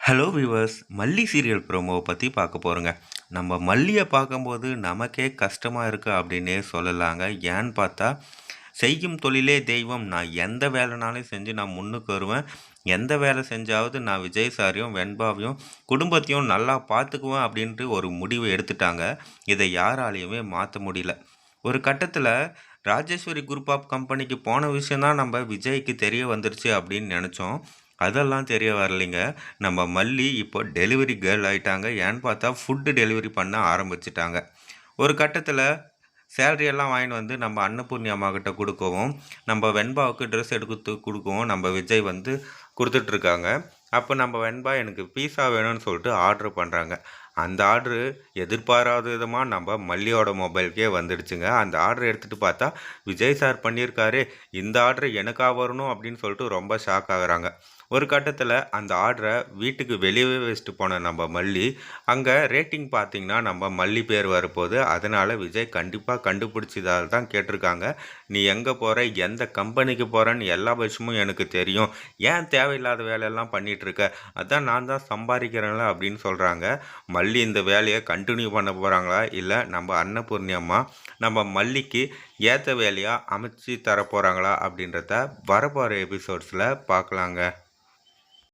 Hello viewers, மல்லி serial ப்ரோமோவை பற்றி பார்க்க போகிறோங்க. நம்ம மல்லியை பார்க்கும்போது நமக்கே கஷ்டமாக இருக்குது அப்படின்னே சொல்லலாங்க. ஏன்னு பார்த்தா, செய்யும் தொழிலே தெய்வம். நான் எந்த வேலைனாலும் செஞ்சு நான் முன்னுக்கு வருவேன். எந்த வேலை செஞ்சாவது நான் விஜய் சாரையும் வெண்பாவையும் குடும்பத்தையும் நல்லா பார்த்துக்குவேன் அப்படின்ட்டு ஒரு முடிவை எடுத்துட்டாங்க. இதை யாராலையுமே மாற்ற முடியல. ஒரு கட்டத்தில் ராஜேஸ்வரி குரூப் ஆஃப் கம்பெனிக்கு போன விஷயந்தான் நம்ம விஜய்க்கு தெரிய வந்துருச்சு அப்படின்னு நினச்சோம். அதெல்லாம் தெரிய வரலைங்க. நம்ம மல்லி இப்போ டெலிவரி கேர்ள் ஆயிட்டாங்க. ஏன்னு பார்த்தா ஃபுட்டு டெலிவரி பண்ண ஆரம்பிச்சிட்டாங்க. ஒரு கட்டத்தில் சேலரியெல்லாம் வாங்கிட்டு வந்து நம்ம அன்னபூர்ணி அம்மா கிட்ட கொடுக்கவும், நம்ம வெண்பாவுக்கு ட்ரெஸ் எடுத்து கொடுக்கவும் நம்ம விஜய் வந்து கொடுத்துட்ருக்காங்க. அப்போ நம்ம வெண்பா எனக்கு பீஸா வேணும்னு சொல்லிட்டு ஆர்டர் பண்ணுறாங்க. அந்த ஆர்டரு எதிர்பாராத விதமாக நம்ம மல்லியோட மொபைலுக்கே வந்துடுச்சுங்க. அந்த ஆர்டர் எடுத்துகிட்டு பார்த்தா, விஜய் சார் பண்ணியிருக்காரு, இந்த ஆர்டர் எனக்கா வரணும் அப்படின்னு சொல்லிட்டு ரொம்ப ஷாக் ஆகுறாங்க. ஒரு கட்டத்தில் அந்த ஆர்டரை வீட்டுக்கு வெளியவே வச்சுட்டு போன நம்ம மல்லி, அங்கே ரேட்டிங் பார்த்திங்கன்னா நம்ம மல்லி பேர் வரப்போகுது. அதனால் விஜய் கண்டிப்பாக கண்டுபிடிச்சதால் தான் கேட்டிருக்காங்க. நீ எங்கே போகிற, எந்த கம்பெனிக்கு போகிறன்னு எல்லா விஷயமும் எனக்கு தெரியும். ஏன் தேவையில்லாத வேலையெல்லாம் பண்ணிகிட்ருக்க, அதான் நான் தான் சம்பாதிக்கிறேன்ல அப்படின்னு சொல்கிறாங்க. மல்லி இந்த வேலையை கண்டினியூ பண்ண போகிறாங்களா, இல்லை நம்ம அன்னபூர்ணி அம்மா நம்ம மல்லிக்கு ஏற்ற வேலையாக அமைச்சு தர போகிறாங்களா அப்படின்றத வரப்போகிற எபிசோட்ஸில் பார்க்கலாங்க.